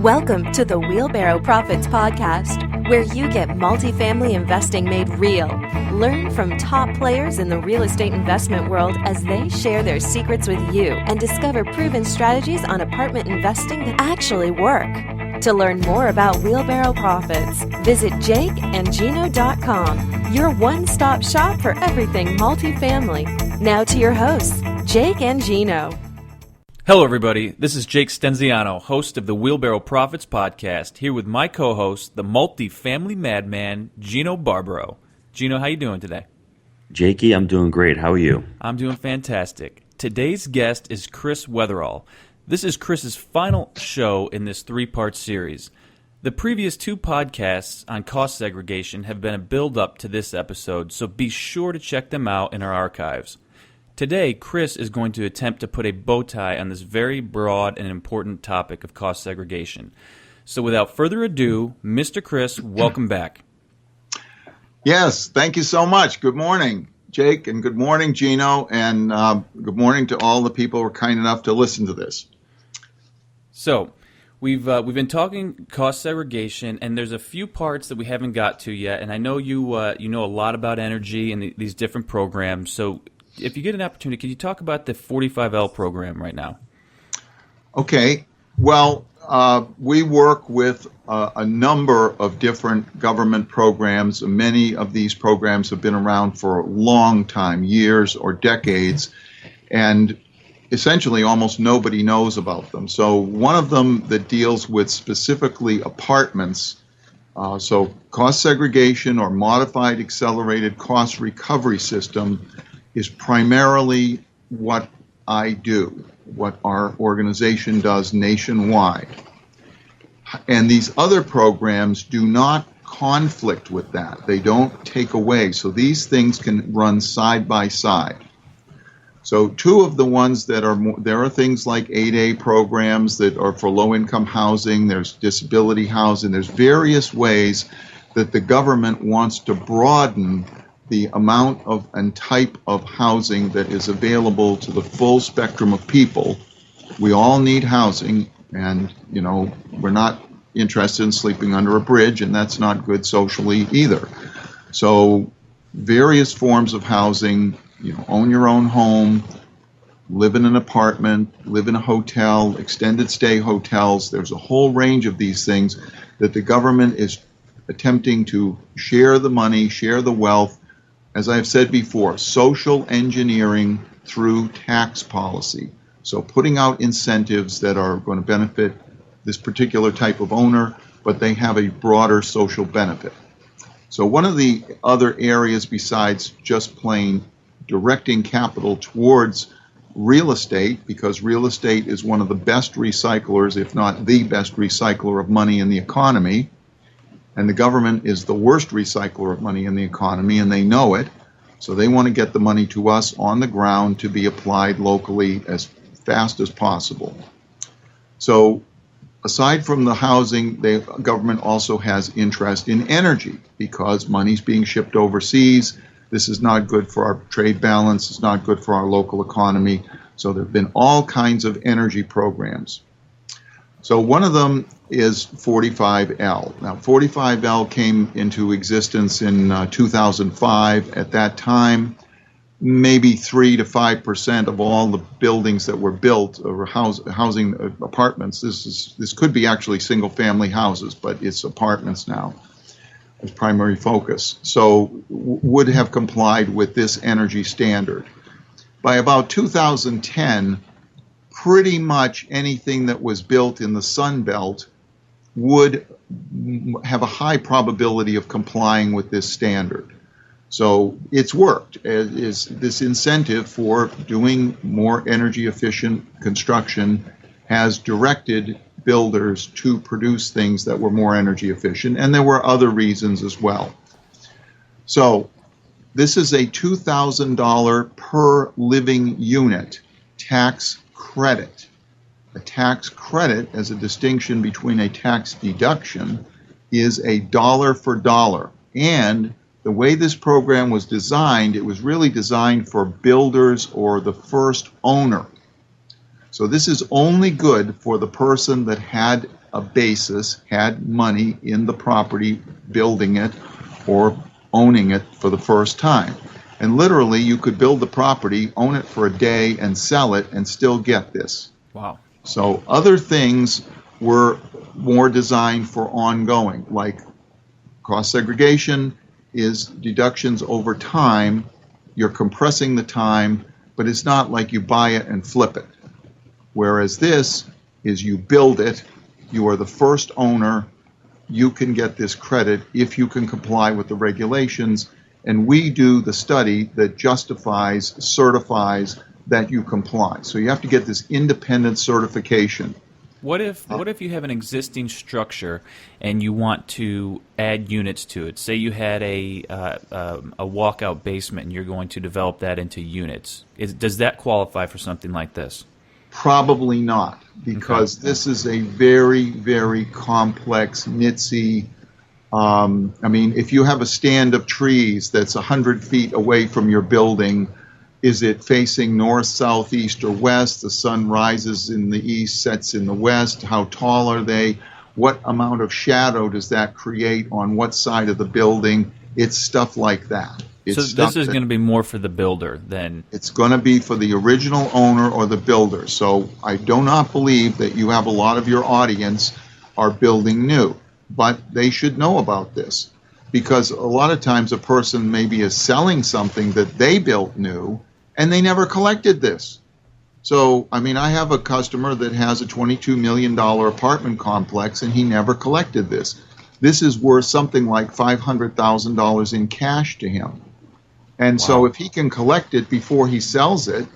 Welcome to the Wheelbarrow Profits Podcast, where you get multifamily investing made real. Learn from top players in the real estate investment world as they share their secrets with you and discover proven strategies on apartment investing that actually work. To learn more about Wheelbarrow Profits, visit jakeandgino.com, your one-stop shop for everything multifamily. Now to your hosts, Jake and Gino. Hello, everybody. This is Jake Stenziano, host of the Wheelbarrow Profits Podcast, here with my co-host, the multifamily madman, Gino Barbaro. Gino, how you doing today? Jakey, I'm doing great. How are you? I'm doing fantastic. Today's guest is Chris Wetherall. This is Chris's final show in this three-part series. The previous two podcasts on cost segregation have been a build-up to this episode, so be sure to check them out in our archives. Today, Chris is going to attempt to put a bow tie on this very broad and important topic of cost segregation. So without further ado, Mr. Chris, welcome back. Yes, thank you so much. Good morning, Jake, and good morning, Gino, and good morning to all the people who are kind enough to listen to this. So, we've been talking cost segregation, and there's a few parts that we haven't got to yet, and I know you know a lot about energy and these different programs, so if you get an opportunity, could you talk about the 45L program right now? Okay. Well, we work with a number of different government programs. Many of these programs have been around for a long time, years or decades, and essentially almost nobody knows about them. So one of them that deals with specifically apartments, so cost segregation or modified accelerated cost recovery system, is primarily what I do, what our organization does nationwide. And these other programs do not conflict with that. They don't take away. So these things can run side by side. So two of the ones that are more, there are things like 8A programs that are for low-income housing. There's disability housing. There's various ways that the government wants to broaden the amount of and type of housing that is available to the full spectrum of people. We all need housing, and we're not interested in sleeping under a bridge, and that's not good socially either. So various forms of housing, own your own home, live in an apartment, live in a hotel, extended stay hotels. There's a whole range of these things that the government is attempting to share the money, share the wealth. As I've said before, social engineering through tax policy. So putting out incentives that are going to benefit this particular type of owner, but they have a broader social benefit. So one of the other areas besides just plain directing capital towards real estate, because real estate is one of the best recyclers, if not the best recycler of money in the economy, and the government is the worst recycler of money in the economy, and they know it. So they want to get the money to us on the ground to be applied locally as fast as possible. So aside from the housing, the government also has interest in energy because money's being shipped overseas. This is not good for our trade balance. It's not good for our local economy. So there have been all kinds of energy programs. So one of them is 45L. Now, 45L came into existence in 2005. At that time, maybe 3 to 5% of all the buildings that were built or housing apartments. This could be actually single-family houses, but it's apartments now as primary focus. So would have complied with this energy standard. By about 2010, pretty much anything that was built in the Sun Belt would have a high probability of complying with this standard. So it's worked. Is this incentive for doing more energy efficient construction has directed builders to produce things that were more energy efficient, and there were other reasons as well. So this is a $2,000 per living unit tax credit. A tax credit, as a distinction between a tax deduction, is a dollar for dollar. And the way this program was designed, it was really designed for builders or the first owner. So this is only good for the person that had a basis, had money in the property, building it or owning it for the first time. And literally, you could build the property, own it for a day, and sell it and still get this. Wow. So other things were more designed for ongoing, like cost segregation is deductions over time. You're compressing the time, but it's not like you buy it and flip it. Whereas this is you build it, you are the first owner, you can get this credit if you can comply with the regulations, and we do the study that justifies, certifies that you comply. So you have to get this independent certification. What if you have an existing structure and you want to add units to it? Say you had a walkout basement and you're going to develop that into units. Does that qualify for something like this? Probably not, because this is a very, very complex, nitsy. If you have a stand of trees that's 100 feet away from your building, is it facing north, south, east, or west? The sun rises in the east, sets in the west. How tall are they? What amount of shadow does that create on what side of the building? It's stuff like that. So this is going to be more for the builder than... It's going to be for the original owner or the builder. So I do not believe that you have a lot of your audience are building new, but they should know about this, because a lot of times a person maybe is selling something that they built new and they never collected this. So, I have a customer that has a $22 million apartment complex and he never collected this. This is worth something like $500,000 in cash to him. And so if he can collect it before he sells it,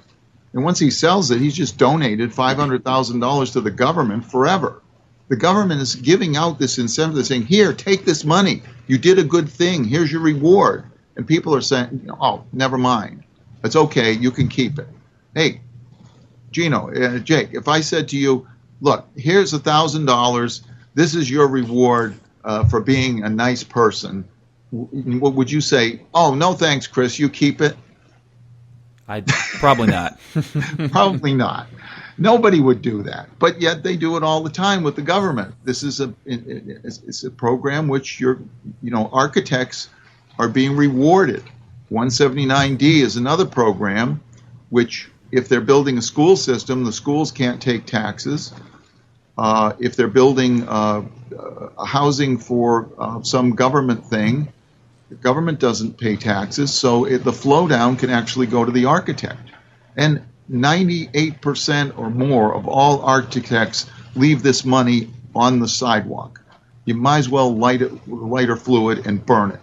and once he sells it, he's just donated $500,000 to the government forever. The government is giving out this incentive. They're saying, here, take this money. You did a good thing. Here's your reward. And people are saying, oh, never mind. It's okay. You can keep it. Hey, Gino, Jake, if I said to you, look, here's $1,000. This is your reward for being a nice person. What would you say? Oh, no, thanks, Chris. You keep it. Probably not. Probably not. Nobody would do that, but yet they do it all the time with the government. This is it's a program which architects are being rewarded. 179D is another program which, if they're building a school system, the schools can't take taxes. If they're building a housing for some government thing, the government doesn't pay taxes, so the flow down can actually go to the architect. And 98% or more of all architects leave this money on the sidewalk. You might as well light it with lighter fluid and burn it.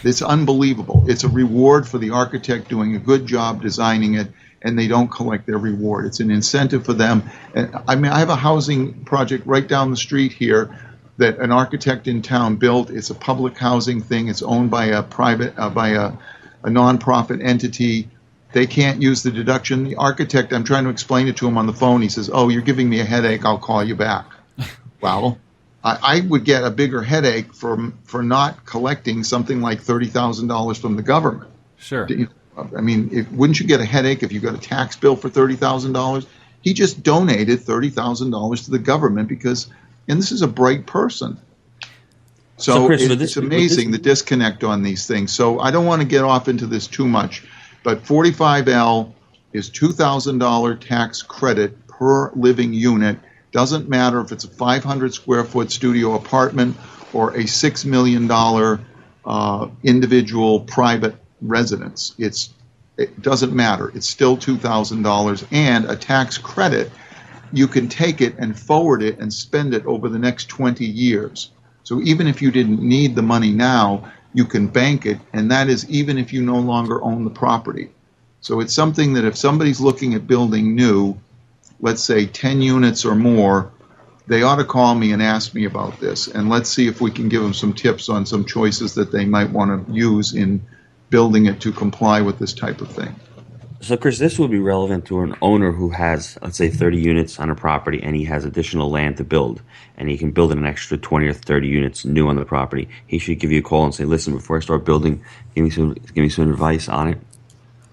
It's unbelievable. It's a reward for the architect doing a good job designing it, and they don't collect their reward. It's an incentive for them. And I have a housing project right down the street here that an architect in town built. It's a public housing thing. It's owned by a nonprofit entity. They can't use the deduction. The architect, I'm trying to explain it to him on the phone. He says, oh, you're giving me a headache. I'll call you back. Well, I would get a bigger headache for not collecting something like $30,000 from the government. Sure. Wouldn't you get a headache if you got a tax bill for $30,000? He just donated $30,000 to the government and this is a bright person. So Chris, it's amazing the disconnect on these things. So I don't want to get off into this too much, but 45L is $2,000 tax credit per living unit. Doesn't matter if it's a 500 square foot studio apartment or a $6 million individual private residence. It doesn't matter. It's still $2,000 and a tax credit. You can take it and forward it and spend it over the next 20 years. So even if you didn't need the money now, you can bank it, and that is even if you no longer own the property. So it's something that if somebody's looking at building new, let's say 10 units or more, they ought to call me and ask me about this. And let's see if we can give them some tips on some choices that they might want to use in building it to comply with this type of thing. So, Chris, this would be relevant to an owner who has, let's say, 30 units on a property, and he has additional land to build, and he can build an extra 20 or 30 units new on the property. He should give you a call and say, listen, before I start building, give me some advice on it.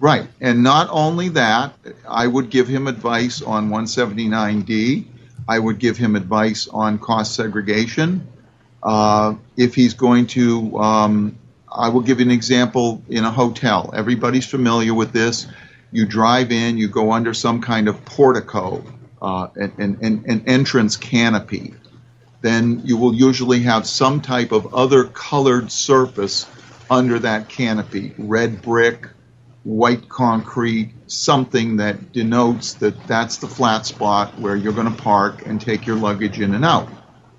Right. And not only that, I would give him advice on 179D. I would give him advice on cost segregation. If he's going to, I will give you an example in a hotel. Everybody's familiar with this. You drive in, you go under some kind of portico, an entrance canopy. Then you will usually have some type of other colored surface under that canopy, red brick, white concrete, something that denotes that that's the flat spot where you're going to park and take your luggage in and out.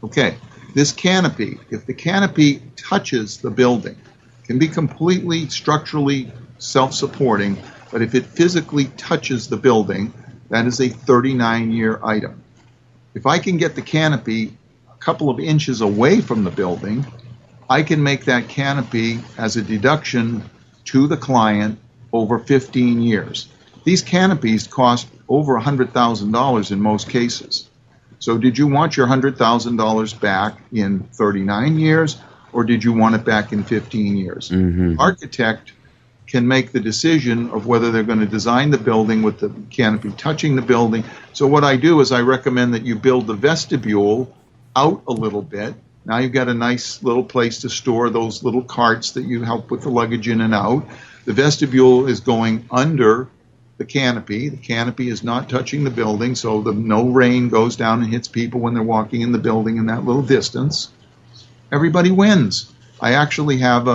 Okay, this canopy, if the canopy touches the building, can be completely structurally self-supporting, but if it physically touches the building, that is a 39-year item. If I can get the canopy a couple of inches away from the building, I can make that canopy as a deduction to the client over 15 years. These canopies cost over $100,000 in most cases. So did you want your $100,000 back in 39 years, or did you want it back in 15 years? Mm-hmm. Architect can make the decision of whether they're going to design the building with the canopy touching the building. So what I do is I recommend that you build the vestibule out a little bit. Now you've got a nice little place to store those little carts that you help with the luggage in and out. The vestibule is going under the canopy. The canopy is not touching the building, so no rain goes down and hits people when they're walking in the building in that little distance. Everybody wins. I actually have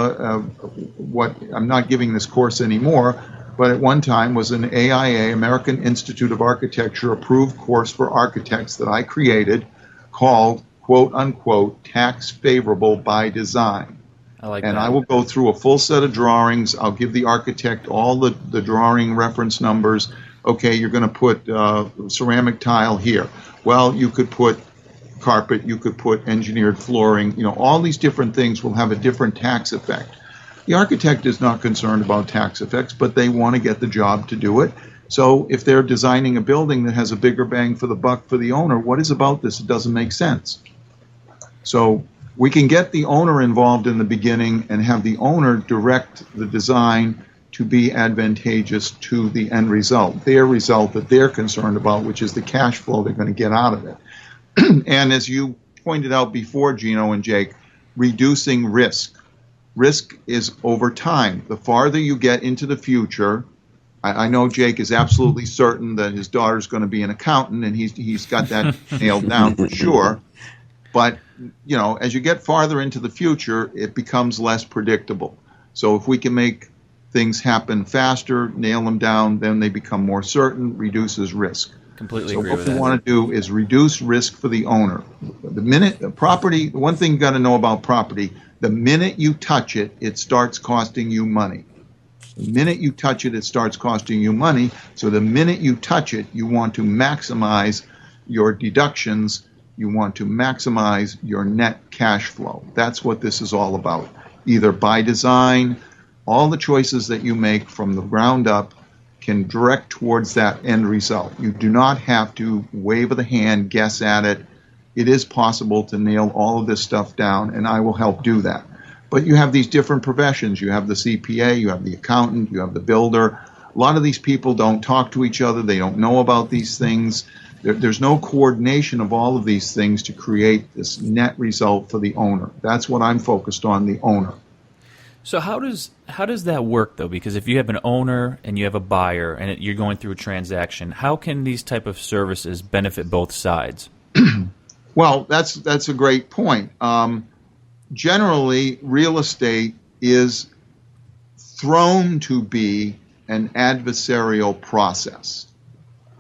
what I'm not giving this course anymore, but at one time was an AIA, American Institute of Architecture, approved course for architects that I created called, quote unquote, tax favorable by design. I like and that. I will go through a full set of drawings. I'll give the architect all the drawing reference numbers. Okay, you're going to put ceramic tile here. Well, you could put carpet, you could put engineered flooring. All these different things will have a different tax effect. The architect is not concerned about tax effects, but they want to get the job to do it. So if they're designing a building that has a bigger bang for the buck for the owner, what is about this? It doesn't make sense. So we can get the owner involved in the beginning and have the owner direct the design to be advantageous to the end result, their result that they're concerned about, which is the cash flow they're going to get out of it. And as you pointed out before, Gino and Jake, reducing risk. Risk is over time. The farther you get into the future, I know Jake is absolutely certain that his daughter's going to be an accountant, and he's got that nailed down for sure. But, as you get farther into the future, it becomes less predictable. So if we can make things happen faster, nail them down, then they become more certain, reduces risk. Completely so agree with what that. we want to do is reduce risk for the owner. The minute the property, one thing you got to know about property, the minute you touch it, it starts costing you money. The minute you touch it, it starts costing you money. So the minute you touch it, you want to maximize your deductions. You want to maximize your net cash flow. That's what this is all about. Either by design, all the choices that you make from the ground up can direct towards that end result. You do not have to wave of the hand, guess at it. It is possible to nail all of this stuff down, and I will help do that. But you have these different professions. You have the CPA, you have the accountant, you have the builder. A lot of these people don't talk to each other. They don't know about these things. There's no coordination of all of these things to create this net result for the owner. That's what I'm focused on, the owner. So how does that work, though? Because if you have an owner and you have a buyer and you're going through a transaction, how can these type of services benefit both sides? Well, that's a great point. Generally, real estate is thrown to be an adversarial process.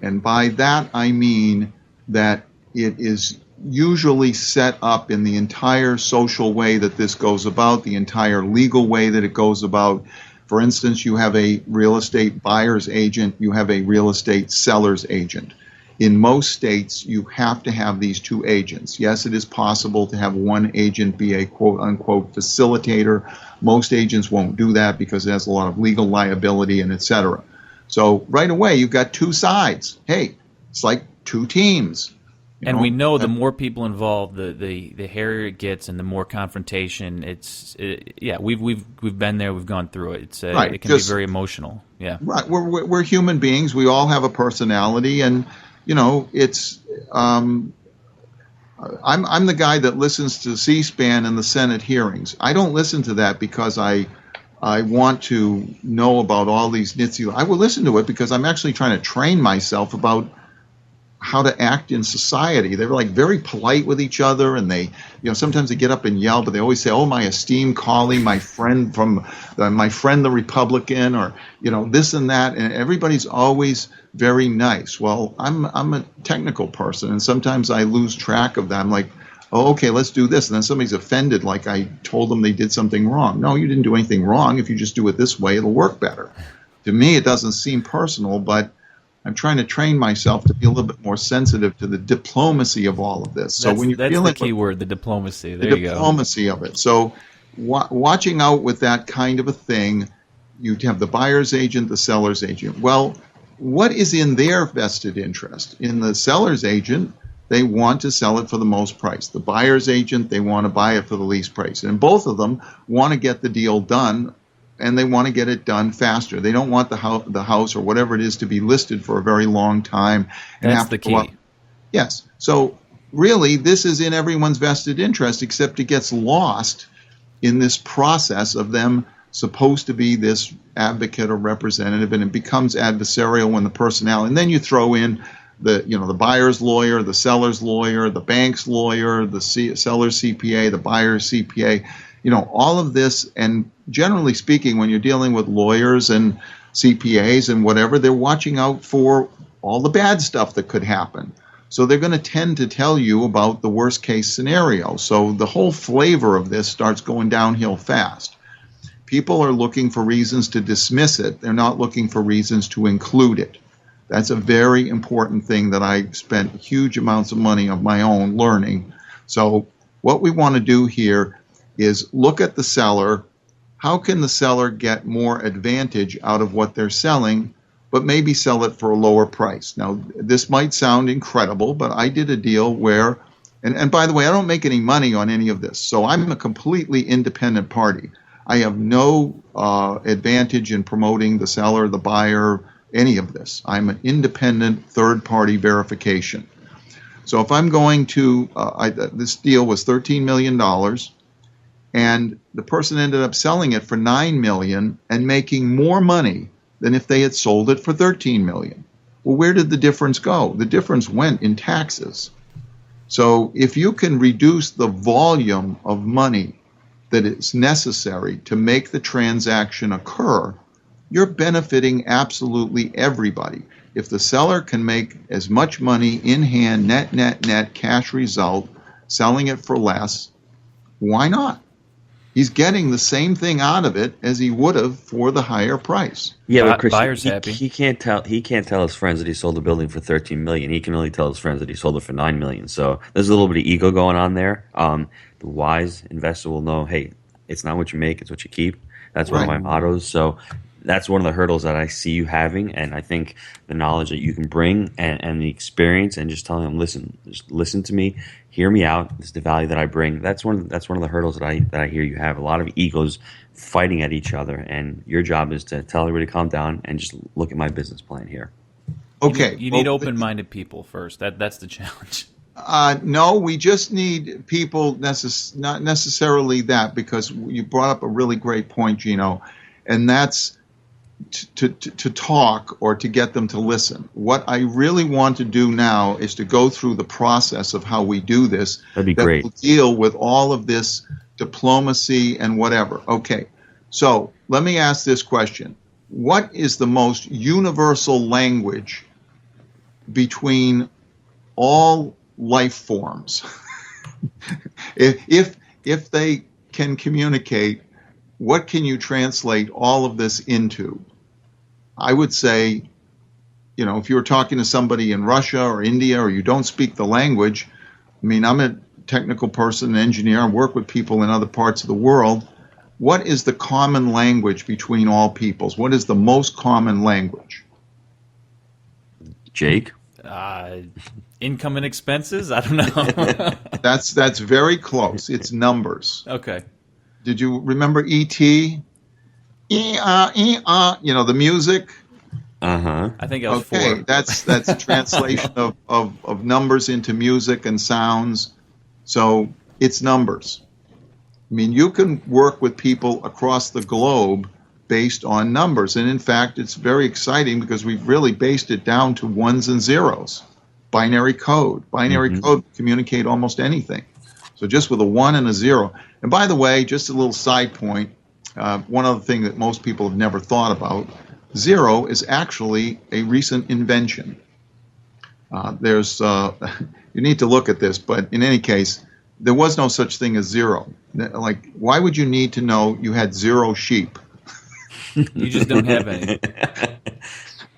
And by that, I mean that it is usually set up in the entire social way that this goes about, the entire legal way that it goes about. For instance, you have a real estate buyer's agent, you have a real estate seller's agent. In most states, you have to have these two agents. Yes, it is possible to have one agent be a quote-unquote facilitator. Most agents won't do that because it has a lot of legal liability and et cetera. So right away, you've got two sides. Hey, it's like two teams. And we know the more people involved, the hairier it gets, and the more confrontation. We've been there, we've gone through it. Right. It can be very emotional. Yeah. Right. We're human beings. We all have a personality, and it's I'm the guy that listens to C-SPAN and the Senate hearings. I don't listen to that because I want to know about all these nitsy. I will listen to it because I'm actually trying to train myself about how to act in society. They're like very polite with each other, and they, sometimes they get up and yell, but they always say, "Oh, my esteemed colleague, my friend the Republican," or this and that, and everybody's always very nice. Well, I'm a technical person, and sometimes I lose track of that. I'm like, "Oh, okay, let's do this," and then somebody's offended, like I told them they did something wrong. No, you didn't do anything wrong. If you just do it this way, it'll work better. To me, it doesn't seem personal, but I'm trying to train myself to be a little bit more sensitive to the diplomacy of all of this. So when you're that's dealing the key word, the diplomacy. There you go. The diplomacy of it. So watching out with that kind of a thing, you have the buyer's agent, the seller's agent. Well, what is in their vested interest? In the seller's agent, they want to sell it for the most price. The buyer's agent, they want to buy it for the least price. And both of them want to get the deal done, and they want to get it done faster. They don't want the house or whatever it is to be listed for a very long time. And that's the key. Yes. So really, this is in everyone's vested interest, except it gets lost in this process of them supposed to be this advocate or representative, and it becomes adversarial when the personality. And then you throw in the buyer's lawyer, the seller's lawyer, the bank's lawyer, the seller's CPA, the buyer's CPA. All of this, and generally speaking, when you're dealing with lawyers and CPAs and whatever, they're watching out for all the bad stuff that could happen. So they're going to tend to tell you about the worst case scenario. So the whole flavor of this starts going downhill fast. People are looking for reasons to dismiss it. They're not looking for reasons to include it. That's a very important thing that I spent huge amounts of money of my own learning. So what we want to do here is look at the seller. How can the seller get more advantage out of what they're selling, but maybe sell it for a lower price? Now, this might sound incredible, but I did a deal where, and by the way, I don't make any money on any of this, so I'm a completely independent party. I have no advantage in promoting the seller, the buyer, any of this. I'm an independent third-party verification. So if I'm going to, this deal was $13 million, and the person ended up selling it for $9 million and making more money than if they had sold it for $13 million. Well, where did the difference go? The difference went in taxes. So if you can reduce the volume of money that is necessary to make the transaction occur, you're benefiting absolutely everybody. If the seller can make as much money in hand, net, cash result, selling it for less, why not? He's getting the same thing out of it as he would have for the higher price. Yeah, but Chris, buyer's happy. He can't tell his friends that he sold the building for $13 million. He can only tell his friends that he sold it for $9 million. So there's a little bit of ego going on there. The wise investor will know, hey, it's not what you make, it's what you keep. That's one of my mottos. So that's one of the hurdles that I see you having, and I think the knowledge that you can bring and the experience, and just telling them, just listen to me, hear me out. This is the value that I bring. That's one of the hurdles that I hear you have. A lot of egos fighting at each other, and your job is to tell everybody to calm down and just look at my business plan here. Okay, you need open-minded people first. That's the challenge. No, we just need people, not necessarily that, because you brought up a really great point, Gino, and that's to talk or to get them to listen. What I really want to do now is to go through the process of how we do this. That'd be great. Will deal with all of this diplomacy and whatever. Okay, so let me ask this question. What is the most universal language between all life forms? If they can communicate, what can you translate all of this into? I would say, if you were talking to somebody in Russia or India, or you don't speak the language, I'm a technical person, an engineer, I work with people in other parts of the world. What is the common language between all peoples? What is the most common language? Jake? Income and expenses? I don't know. That's very close. It's numbers. Okay. Did you remember E.T.? The music? I think I was Okay, 4. that's a translation of numbers into music and sounds. So it's numbers. I mean, you can work with people across the globe based on numbers. And in fact, it's very exciting because we've really based it down to ones and zeros. Binary code. Binary code communicate almost anything. So just with a 1 and a 0. And by the way, just a little side point, one other thing that most people have never thought about, 0 is actually a recent invention. You need to look at this, but in any case, there was no such thing as 0. Like, why would you need to know you had 0 sheep? You just don't have any.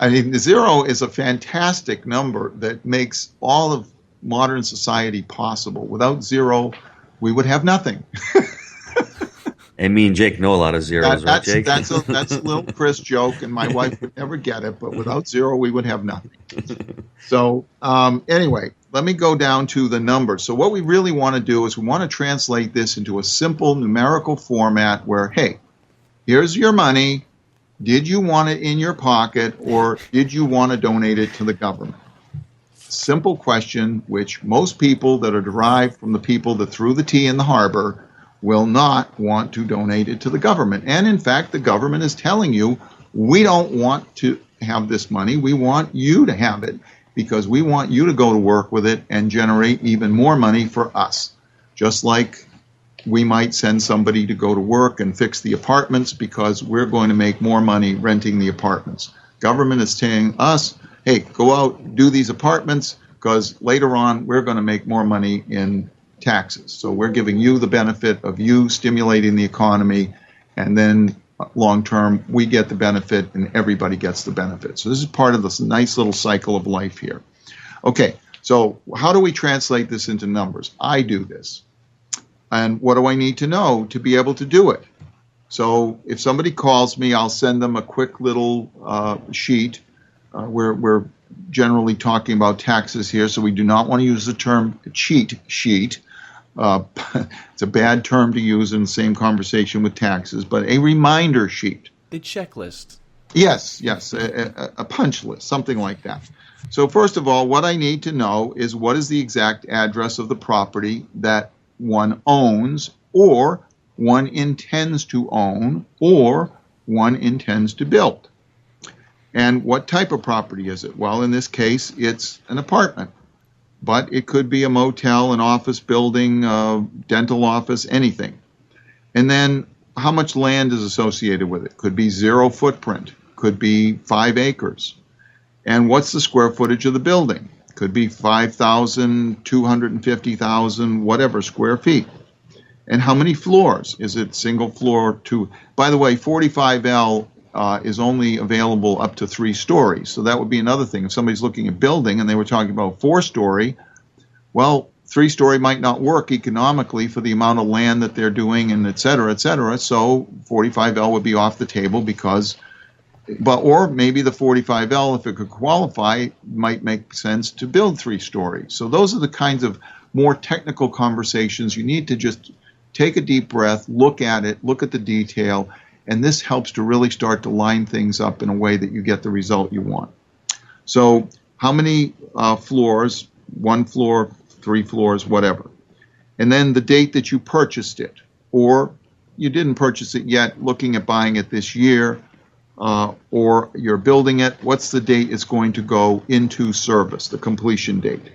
I mean, 0 is a fantastic number that makes all of modern society possible. Without 0, we would have nothing. And me and Jake know a lot of zeros, right, Jake? That's a little Chris joke, and my wife would never get it, but without 0, we would have nothing. So anyway, let me go down to the numbers. So what we really want to do is we want to translate this into a simple numerical format where, hey, here's your money. Did you want it in your pocket, or did you want to donate it to the government? Simple question, which most people that are derived from the people that threw the tea in the harbor will not want to donate it to the government. And in fact, the government is telling you, we don't want to have this money. We want you to have it because we want you to go to work with it and generate even more money for us. Just like we might send somebody to go to work and fix the apartments because we're going to make more money renting the apartments. Government is telling us, hey, go out, do these apartments because later on we're going to make more money in taxes. So we're giving you the benefit of you stimulating the economy, and then long term we get the benefit and everybody gets the benefit. So this is part of this nice little cycle of life here. Okay, so how do we translate this into numbers? I do this. And what do I need to know to be able to do it? So if somebody calls me, I'll send them a quick little sheet. We're generally talking about taxes here, so we do not want to use the term cheat sheet. It's a bad term to use in the same conversation with taxes, but a reminder sheet. A checklist. Yes, a punch list, something like that. So first of all, what I need to know is what is the exact address of the property that one owns, or one intends to own, or one intends to build. And what type of property is it? Well, in this case, it's an apartment. But it could be a motel, an office building, a dental office, anything. And then how much land is associated with it? Could be 0 footprint. Could be 5 acres. And what's the square footage of the building? Could be 5,000, 250,000, whatever square feet. And how many floors? Is it single floor, two? By the way, 45L is only available up to 3 stories. So that would be another thing. If somebody's looking at building and they were talking about 4-story, well, 3-story might not work economically for the amount of land that they're doing and et cetera, et cetera. So 45L would be off the table because, or maybe the 45L, if it could qualify, might make sense to build 3 stories. So those are the kinds of more technical conversations. You need to just take a deep breath, look at it, look at the detail, and this helps to really start to line things up in a way that you get the result you want. So how many floors? 1 floor, 3 floors, whatever. And then the date that you purchased it, or you didn't purchase it yet, looking at buying it this year, or you're building it, what's the date it's going to go into service, the completion date.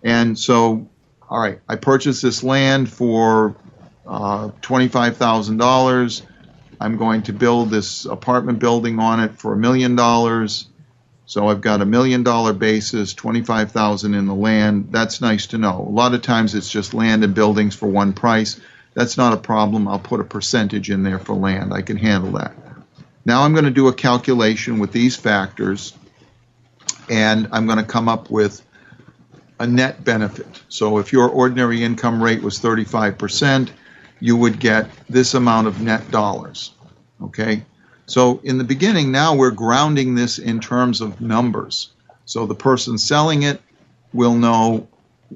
And so, all right, I purchased this land for $25,000. I'm going to build this apartment building on it for $1 million. So I've got $1 million basis, $25,000 in the land. That's nice to know. A lot of times it's just land and buildings for one price. That's not a problem. I'll put a percentage in there for land. I can handle that. Now I'm going to do a calculation with these factors, and I'm going to come up with a net benefit. So if your ordinary income rate was 35%, you would get this amount of net dollars. Okay? So in the beginning, now we're grounding this in terms of numbers. So the person selling it will know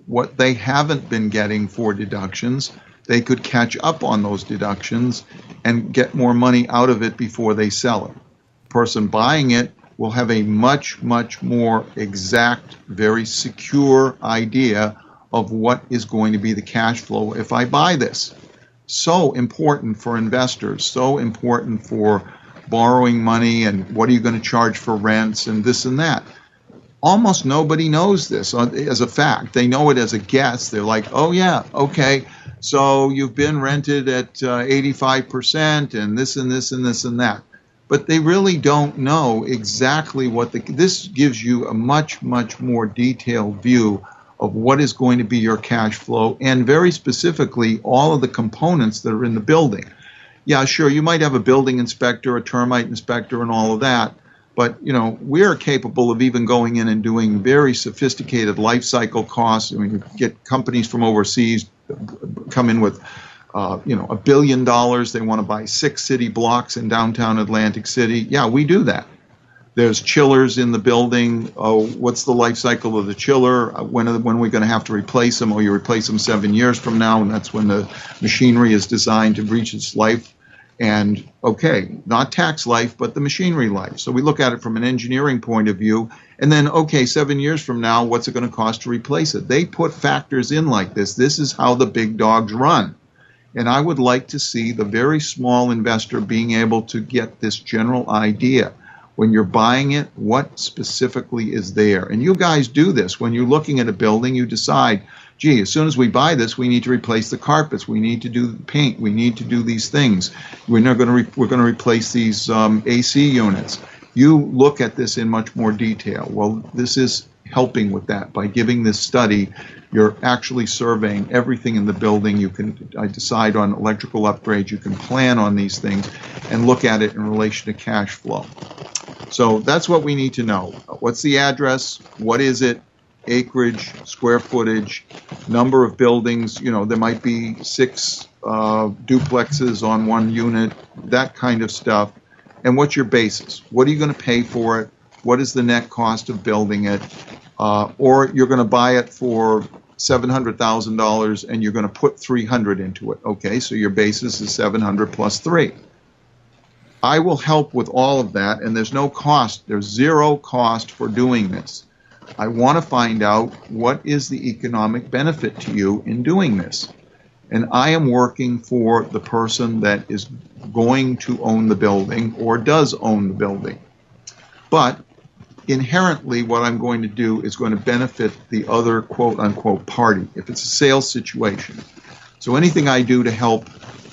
what they haven't been getting for deductions. They could catch up on those deductions and get more money out of it before they sell it. The person buying it will have a much, much more exact, very secure idea of what is going to be the cash flow if I buy this. So important for investors, so important for borrowing money and what are you going to charge for rents and this and that. Almost nobody knows this as a fact. They know it as a guess. They're like, oh yeah, okay, so you've been rented at 85% and this and this and this and that. But they really don't know exactly what this gives you a much, much more detailed view of what is going to be your cash flow and very specifically all of the components that are in the building. Yeah, sure, you might have a building inspector, a termite inspector, and all of that. But, we're capable of even going in and doing very sophisticated life cycle costs. I mean, you get companies from overseas come in with, $1 billion. They want to buy 6 city blocks in downtown Atlantic City. Yeah, we do that. There's chillers in the building. Oh, what's the life cycle of the chiller? When are we going to have to replace them? Oh, you replace them 7 years from now, and that's when the machinery is designed to reach its life. And, okay, not tax life, but the machinery life. So we look at it from an engineering point of view. And then, okay, 7 years from now, what's it going to cost to replace it? They put factors in like this. This is how the big dogs run. And I would like to see the very small investor being able to get this general idea. When you're buying it, what specifically is there? And you guys do this. When you're looking at a building, you decide, gee, as soon as we buy this, we need to replace the carpets. We need to do the paint. We need to do these things. We're going to replace these AC units. You look at this in much more detail. Well, this is helping with that. By giving this study, you're actually surveying everything in the building. You can decide on electrical upgrades. You can plan on these things and look at it in relation to cash flow. So that's what we need to know. What's the address? What is it? Acreage, square footage, number of buildings. There might be 6 duplexes on one unit, that kind of stuff. And what's your basis? What are you going to pay for it? What is the net cost of building it? Or you're going to buy it for $700,000 and you're going to put $300 into it. Okay, so your basis is 700 plus 3. I will help with all of that, and there's no cost. There's zero cost for doing this. I want to find out what is the economic benefit to you in doing this. And I am working for the person that is going to own the building or does own the building. But inherently, what I'm going to do is going to benefit the other quote-unquote party if it's a sales situation. So anything I do to help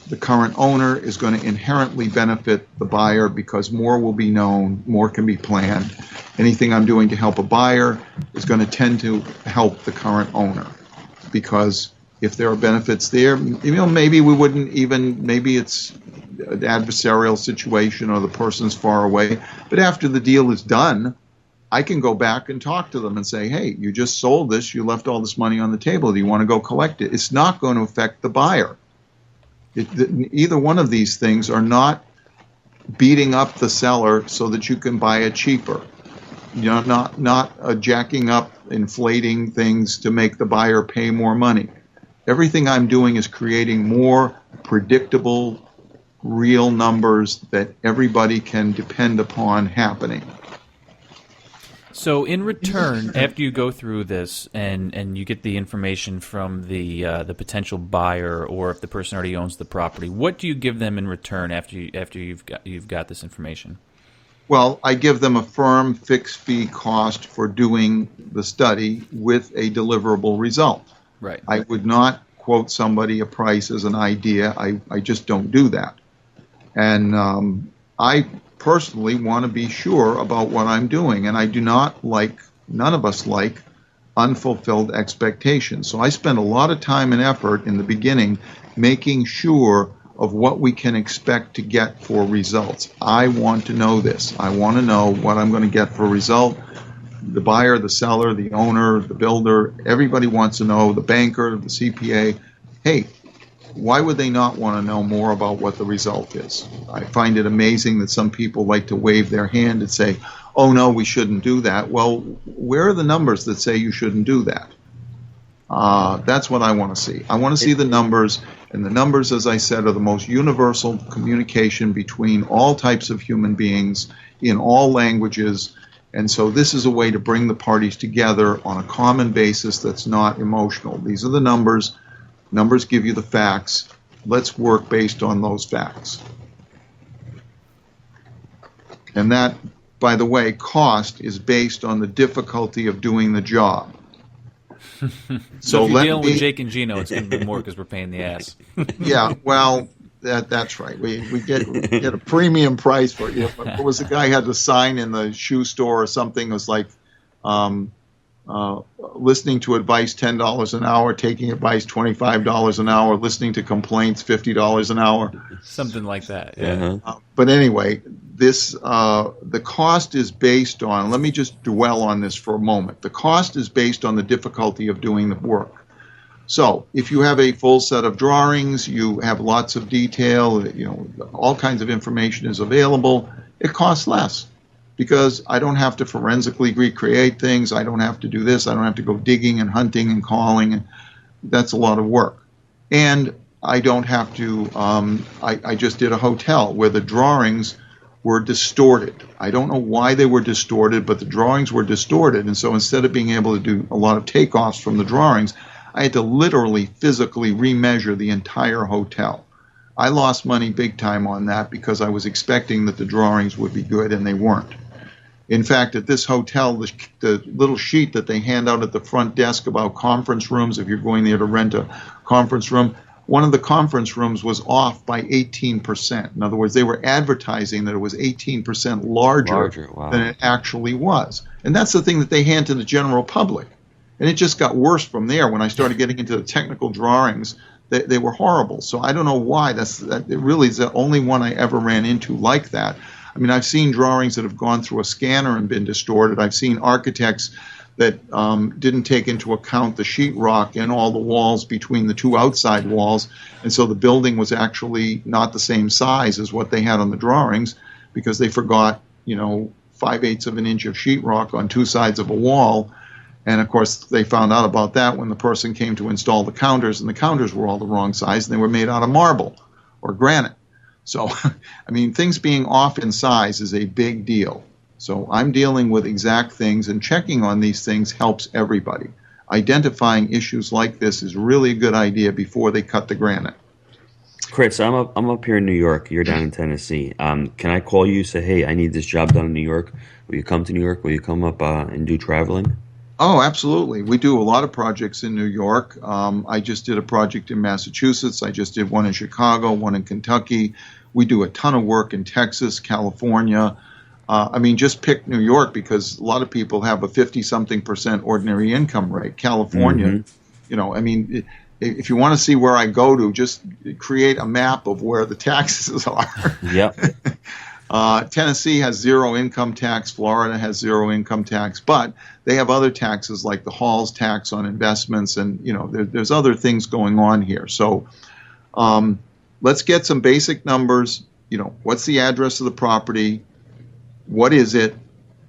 the current owner is going to inherently benefit the buyer because more will be known, more can be planned. Anything I'm doing to help a buyer is going to tend to help the current owner because if there are benefits there, maybe we wouldn't even, maybe it's an adversarial situation or the person's far away. But after the deal is done, I can go back and talk to them and say, hey, you just sold this, you left all this money on the table, do you want to go collect it? It's not going to affect the buyer. Either one of these things are not beating up the seller so that you can buy it cheaper. Not jacking up, inflating things to make the buyer pay more money. Everything I'm doing is creating more predictable, real numbers that everybody can depend upon happening. So in return, after you go through this and you get the information from the potential buyer, or if the person already owns the property, what do you give them in return after you've got this information? Well, I give them a firm fixed fee cost for doing the study with a deliverable result. Right. I would not quote somebody a price as an idea. I just don't do that. And I personally want to be sure about what I'm doing, and I do not like, none of us like, unfulfilled expectations. So I spend a lot of time and effort in the beginning making sure of what we can expect to get for results. I want to know this. I want to know what I'm going to get for a result. The buyer, the seller, the owner, the builder, everybody wants to know, the banker, the CPA, hey, why would they not want to know more about what the result is? I find it amazing that some people like to wave their hand and say, oh, no, we shouldn't do that. Well, where are the numbers that say you shouldn't do that? That's what I want to see. I want to see the numbers, and the numbers, as I said, are the most universal communication between all types of human beings in all languages. And so this is a way to bring the parties together on a common basis that's not emotional. These are the numbers. Numbers give you the facts. Let's work based on those facts. And that, by the way, cost is based on the difficulty of doing the job. So if you're dealing with Jake and Gino, it's going to be more because we're paying the ass. Yeah, well, that's right. We get a premium price for it. What was the guy had to sign in the shoe store or something? It was like listening to advice $10 an hour, taking advice $25 an hour, listening to complaints $50 an hour, something like that. Yeah. But anyway, this the cost is based on. Let me just dwell on this for a moment. The cost is based on the difficulty of doing the work. So if you have a full set of drawings, you have lots of detail, all kinds of information is available, it costs less because I don't have to forensically recreate things. I don't have to do this. I don't have to go digging and hunting and calling. And that's a lot of work. And I don't have to, I just did a hotel where the drawings were distorted. I don't know why they were distorted, but the drawings were distorted. And so instead of being able to do a lot of takeoffs from the drawings, I had to literally physically remeasure the entire hotel. I lost money big time on that because I was expecting that the drawings would be good and they weren't. In fact, at this hotel, the little sheet that they hand out at the front desk about conference rooms, if you're going there to rent a conference room, one of the conference rooms was off by 18%. In other words, they were advertising that it was 18% larger wow. than it actually was. And that's the thing that they hand to the general public. And it just got worse from there. When I started getting into the technical drawings, they were horrible. So I don't know why. That really is the only one I ever ran into like that. I mean, I've seen drawings that have gone through a scanner and been distorted. I've seen architects that didn't take into account the sheetrock in all the walls between the two outside walls. And so the building was actually not the same size as what they had on the drawings because they forgot, 5/8 of an inch of sheetrock on two sides of a wall. And, of course, they found out about that when the person came to install the counters, and the counters were all the wrong size, and they were made out of marble or granite. So, I mean, things being off in size is a big deal. So I'm dealing with exact things, and checking on these things helps everybody. Identifying issues like this is really a good idea before they cut the granite. Chris, I'm up here in New York. You're down in Tennessee. Can I call you, say, hey, I need this job done in New York? Will you come to New York? Will you come up and do traveling? Oh, absolutely. We do a lot of projects in New York. I just did a project in Massachusetts. I just did one in Chicago, one in Kentucky. We do a ton of work in Texas, California. Just pick New York because a lot of people have a 50-something% ordinary income rate. California, if you want to see where I go to, just create a map of where the taxes are. Yep. Tennessee has zero income tax. Florida has zero income tax, but they have other taxes like the Halls tax on investments, and there's other things going on here. So let's get some basic numbers. What's the address of the property? What is it?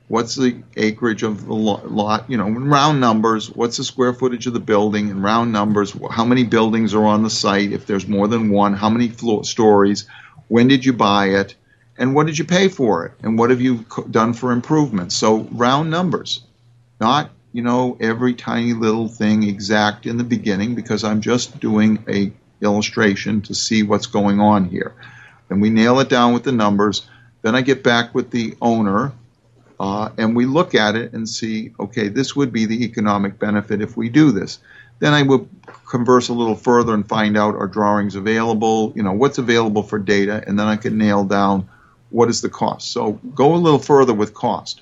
What's the acreage of the lot? In round numbers. What's the square footage of the building in round numbers? How many buildings are on the site? If there's more than one, how many stories? When did you buy it? And what did you pay for it? And what have you done for improvements? So round numbers, not, every tiny little thing exact in the beginning, because I'm just doing a illustration to see what's going on here. Then we nail it down with the numbers. Then I get back with the owner, and we look at it and see, okay, this would be the economic benefit if we do this. Then I will converse a little further and find out, are drawings available? What's available for data? And then I can nail down what is the cost. So go a little further with cost.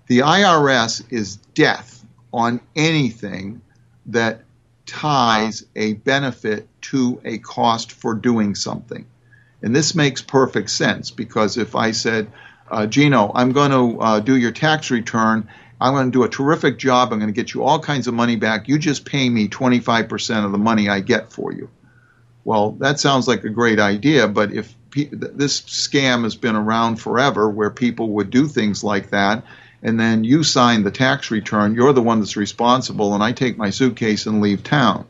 The IRS is death on anything that ties a benefit to a cost for doing something. And this makes perfect sense because if I said, Gino, I'm going to do your tax return. I'm going to do a terrific job. I'm going to get you all kinds of money back. You just pay me 25% of the money I get for you. Well, that sounds like a great idea, but if this scam has been around forever where people would do things like that, and then you sign the tax return, you're the one that's responsible, and I take my suitcase and leave town.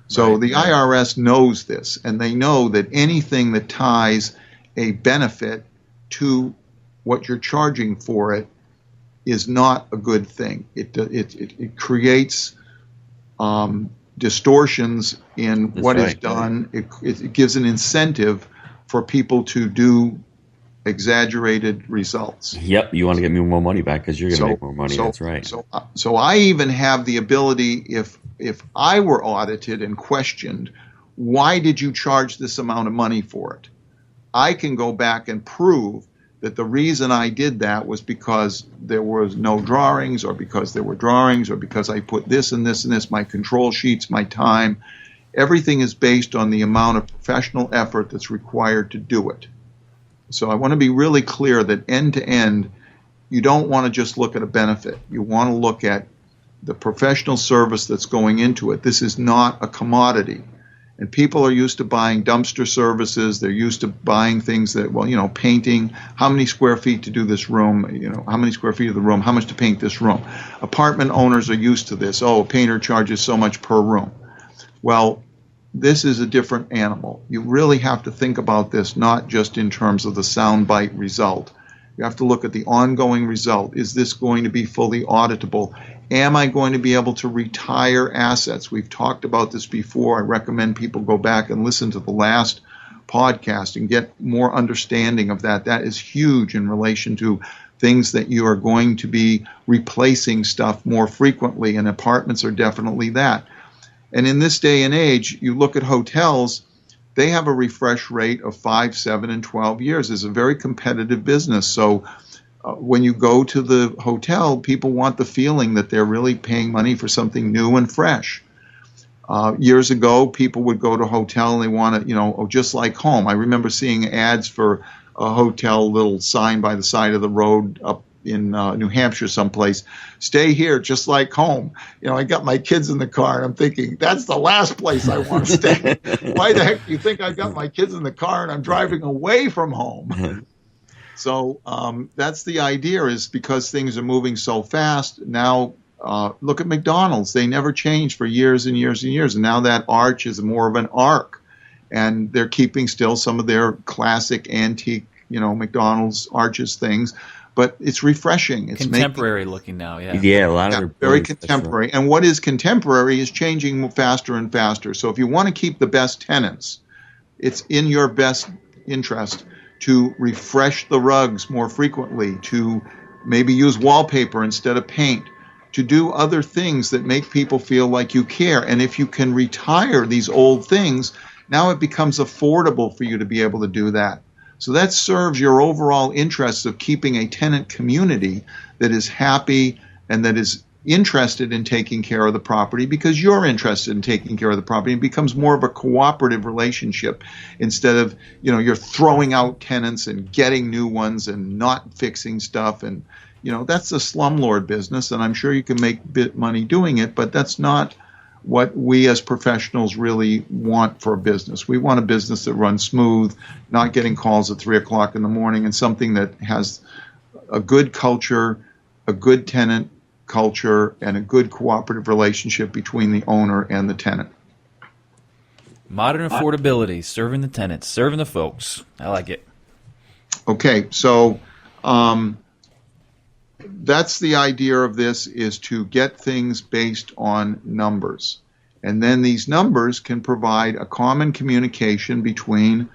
So the IRS knows this, and they know that anything that ties a benefit to what you're charging for it is not a good thing. It creates distortions in what is done. It gives an incentive for people to do exaggerated results. Yep, you want to get me more money back because you're going to make more money. That's right. So I even have the ability, if I were audited and questioned, why did you charge this amount of money for it? I can go back and prove that the reason I did that was because there was no drawings, or because there were drawings, or because I put this and this and this, my control sheets, my time. Everything is based on the amount of professional effort that's required to do it. So I want to be really clear that end to end, you don't want to just look at a benefit. You want to look at the professional service that's going into it. This is not a commodity. And people are used to buying dumpster services. They're used to buying things that, painting, how many square feet to do this room, how many square feet of the room, how much to paint this room. Apartment owners are used to this. Oh, a painter charges so much per room. Well, this is a different animal. You really have to think about this not just in terms of the soundbite result. You have to look at the ongoing result. Is this going to be fully auditable? Am I going to be able to retire assets? We've talked about this before. I recommend people go back and listen to the last podcast and get more understanding of that. That is huge in relation to things that you are going to be replacing stuff more frequently, and apartments are definitely that. And in this day and age, you look at hotels, they have a refresh rate of 5, 7, and 12 years. It's a very competitive business. So when you go to the hotel, people want the feeling that they're really paying money for something new and fresh. Years ago, people would go to a hotel and they want to, just like home. I remember seeing ads for a hotel, little sign by the side of the road up in New Hampshire someplace, stay here just like home. I got my kids in the car and I'm thinking, that's the last place I want to stay. Why the heck do you think I got my kids in the car and I'm driving away from home? So that's the idea, is because things are moving so fast. Now look at McDonald's. They never changed for years and years and years. And now that arch is more of an arc. And they're keeping still some of their classic antique, McDonald's arches things. But it's refreshing. It's contemporary looking now, yeah. Yeah, a lot of very contemporary. And what is contemporary is changing faster and faster. So if you want to keep the best tenants, it's in your best interest to refresh the rugs more frequently, to maybe use wallpaper instead of paint, to do other things that make people feel like you care. And if you can retire these old things, now it becomes affordable for you to be able to do that. So that serves your overall interests of keeping a tenant community that is happy and that is interested in taking care of the property because you're interested in taking care of the property. It becomes more of a cooperative relationship instead of, you're throwing out tenants and getting new ones and not fixing stuff. And, that's the slumlord business, and I'm sure you can make bit money doing it, but that's not what we as professionals really want for a business. We want a business that runs smooth, not getting calls at 3 o'clock in the morning, and something that has a good culture, a good tenant culture, and a good cooperative relationship between the owner and the tenant. Modern affordability, serving the tenants, serving the folks. I like it. Okay, so that's the idea of this, is to get things based on numbers. And then these numbers can provide a common communication between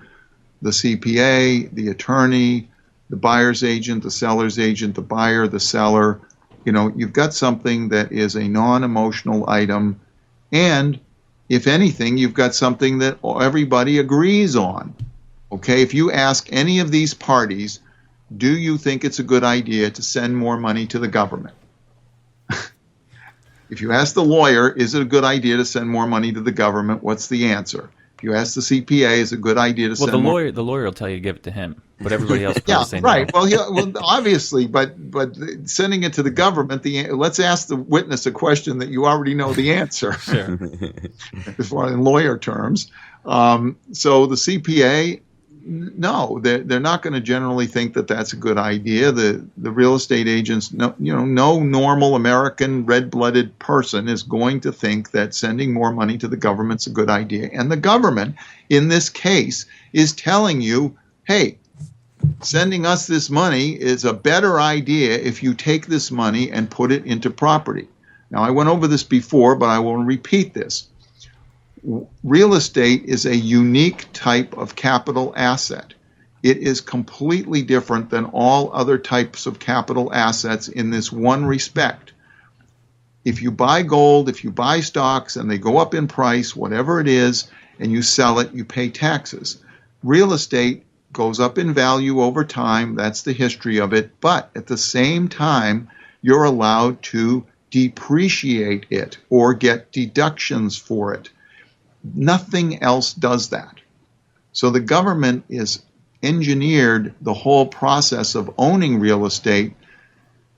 the CPA, the attorney, the buyer's agent, the seller's agent, the buyer, the seller. You've got something that is a non-emotional item. And if anything, you've got something that everybody agrees on. Okay, if you ask any of these parties, do you think it's a good idea to send more money to the government? If you ask the lawyer, is it a good idea to send more money to the government? What's the answer? If you ask the CPA, is it a good idea to send more? Well, the lawyer will tell you to give it to him, but everybody else will say right. no. Well, obviously, but sending it to the government, let's ask the witness a question that you already know the answer. Sure. In lawyer terms. So the CPA, No, they're not going to generally think that that's a good idea. The real estate agents, no normal American red-blooded person is going to think that sending more money to the government's a good idea. And the government, in this case, is telling you, hey, sending us this money is a better idea if you take this money and put it into property. Now, I went over this before, but I will repeat this. Real estate is a unique type of capital asset. It is completely different than all other types of capital assets in this one respect. If you buy gold, if you buy stocks, and they go up in price, whatever it is, and you sell it, you pay taxes. Real estate goes up in value over time. That's the history of it. But at the same time, you're allowed to depreciate it or get deductions for it. Nothing else does that. So the government is engineered the whole process of owning real estate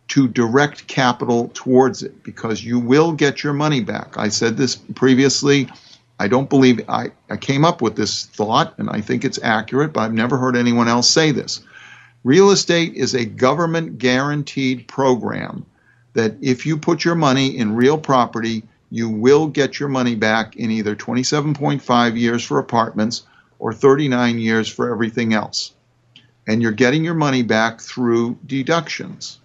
to direct capital towards it, because you will get your money back. I said this previously. I don't believe I came up with this thought, and I think it's accurate, but I've never heard anyone else say this. Real estate is a government guaranteed program that if you put your money in real property, you will get your money back in either 27.5 years for apartments or 39 years for everything else. And you're getting your money back through deductions,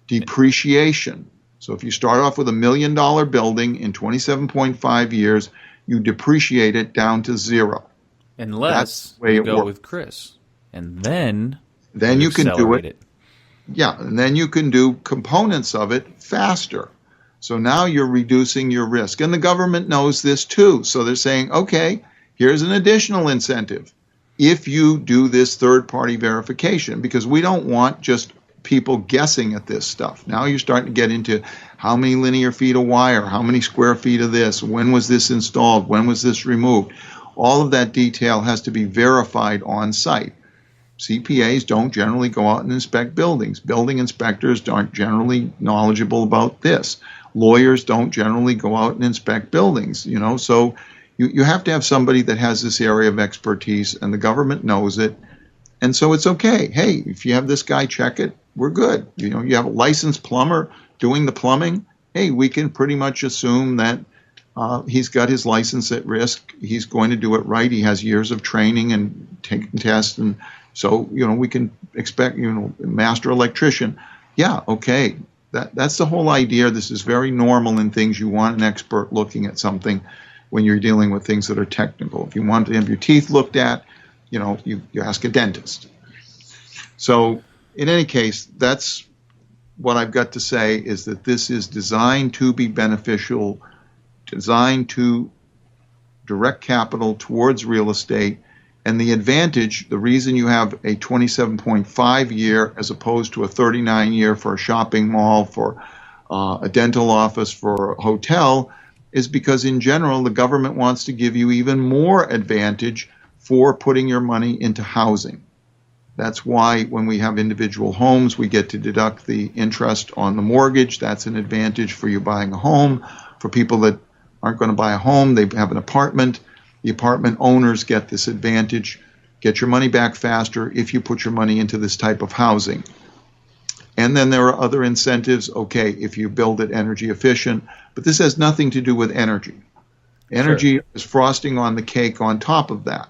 depreciation. So if you start off with $1 million building in 27.5 years, you depreciate it down to zero. Unless you go with Chris. And then you can do it. Yeah, and then you can do components of it faster. So now you're reducing your risk. And the government knows this too. So they're saying, okay, here's an additional incentive if you do this third-party verification, because we don't want just people guessing at this stuff. Now you're starting to get into how many linear feet of wire, how many square feet of this, when was this installed, when was this removed. All of that detail has to be verified on site. CPAs don't generally go out and inspect buildings. Building inspectors aren't generally knowledgeable about this. Lawyers don't generally go out and inspect buildings, so you have to have somebody that has this area of expertise, and the government knows it. And so it's okay. Hey, if you have this guy check it, we're good. You have a licensed plumber doing the plumbing. Hey, we can pretty much assume that he's got his license at risk. He's going to do it right. He has years of training and taking tests. And so, we can expect, master electrician. Yeah, okay. That's the whole idea. This is very normal in things. You want an expert looking at something when you're dealing with things that are technical. If you want to have your teeth looked at, you ask a dentist. So in any case, that's what I've got to say, is that this is designed to be beneficial, designed to direct capital towards real estate. And the advantage, the reason you have a 27.5 year as opposed to a 39 year for a shopping mall, for a dental office, for a hotel, is because in general the government wants to give you even more advantage for putting your money into housing. That's why when we have individual homes, we get to deduct the interest on the mortgage. That's an advantage for you buying a home. For people that aren't going to buy a home, they have an apartment. The apartment owners get this advantage, get your money back faster if you put your money into this type of housing. And then there are other incentives. Okay, if you build it energy efficient, but this has nothing to do with energy. Energy is frosting on the cake on top of that.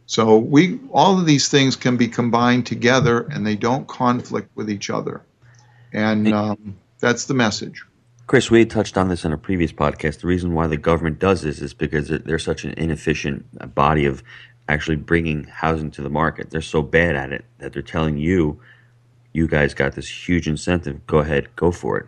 So all of these things can be combined together, and they don't conflict with each other. And that's the message. Chris, we touched on this in a previous podcast. The reason why the government does this is because they're such an inefficient body of actually bringing housing to the market. They're so bad at it that they're telling you guys got this huge incentive. Go ahead, go for it.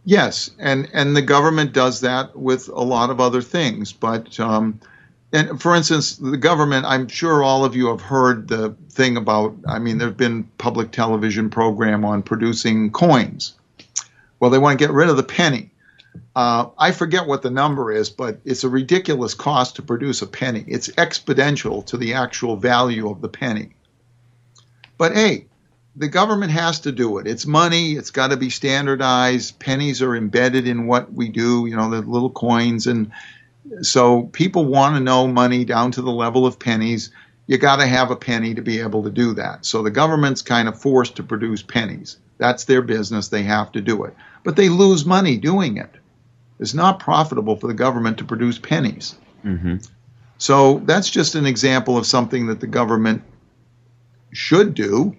Yes, and the government does that with a lot of other things. But, and for instance, the government, I'm sure all of you have heard the thing about, there's been public television program on producing coins. Well, they want to get rid of the penny. I forget what the number is, but it's a ridiculous cost to produce a penny. It's exponential to the actual value of the penny. But hey, the government has to do it. It's money. It's got to be standardized. Pennies are embedded in what we do, the little coins. And so people want to know money down to the level of pennies. you got to have a penny to be able to do that. So the government's kind of forced to produce pennies. That's their business. They have to do it. But they lose money doing it. It's not profitable for the government to produce pennies. Mm-hmm. So that's just an example of something that the government should do.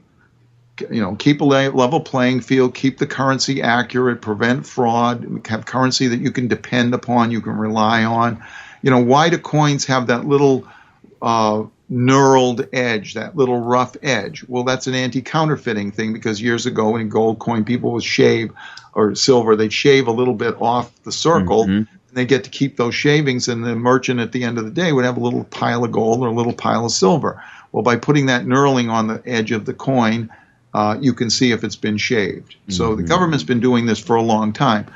Keep a level playing field, keep the currency accurate, prevent fraud, have currency that you can depend upon, you can rely on. Why do coins have that little knurled edge, that little rough edge? Well, that's an anti-counterfeiting thing, because years ago in gold coin, people would shave, or silver, they'd shave a little bit off the circle, and they get to keep those shavings, and the merchant at the end of the day would have a little pile of gold or a little pile of silver. Well, by putting that knurling on the edge of the coin, you can see if it's been shaved. So the government's been doing this for a long time.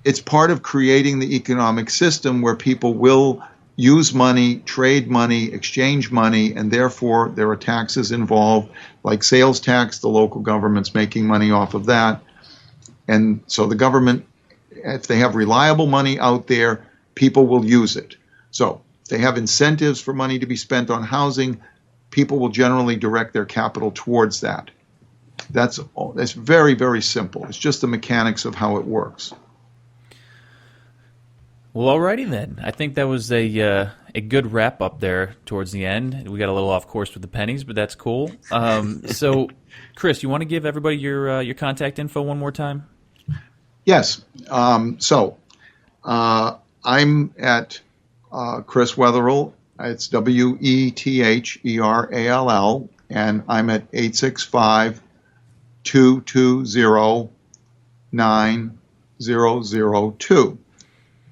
It's part of creating the economic system where people will use money, trade money, exchange money, and therefore there are taxes involved, like sales tax. The local government's making money off of that. And so the government, if they have reliable money out there, people will use it. So if they have incentives for money to be spent on housing, people will generally direct their capital towards that. That's very, very simple. It's just the mechanics of how it works. Well, alrighty then. I think that was a good wrap up there towards the end. We got a little off course with the pennies, but that's cool. So, Chris, you want to give everybody your contact info one more time? Yes. I'm at Chris Wetherall. It's Wetherall, and I'm at 865-220-9002.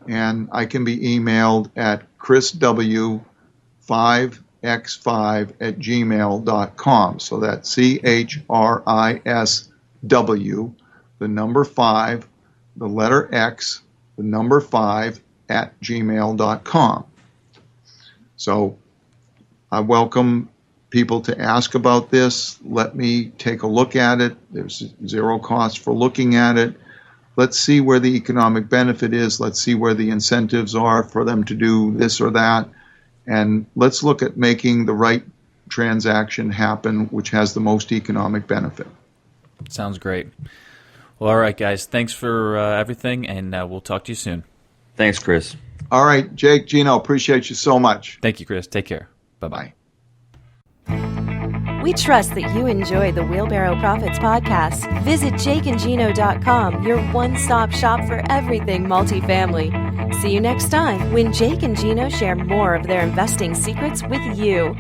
And I can be emailed at chrisw5x5@gmail.com. So that's CHRISW, the number 5, the letter X, the number 5 @gmail.com. So I welcome people to ask about this. Let me take a look at it. There's zero cost for looking at it. Let's see where the economic benefit is. Let's see where the incentives are for them to do this or that. And let's look at making the right transaction happen, which has the most economic benefit. Sounds great. Well, all right, guys. Thanks for everything, and we'll talk to you soon. Thanks, Chris. All right, Jake, Gino, appreciate you so much. Thank you, Chris. Take care. Bye-bye. We trust that you enjoy the Wheelbarrow Profits podcast. Visit jakeandgino.com, your one-stop shop for everything multifamily. See you next time when Jake and Gino share more of their investing secrets with you.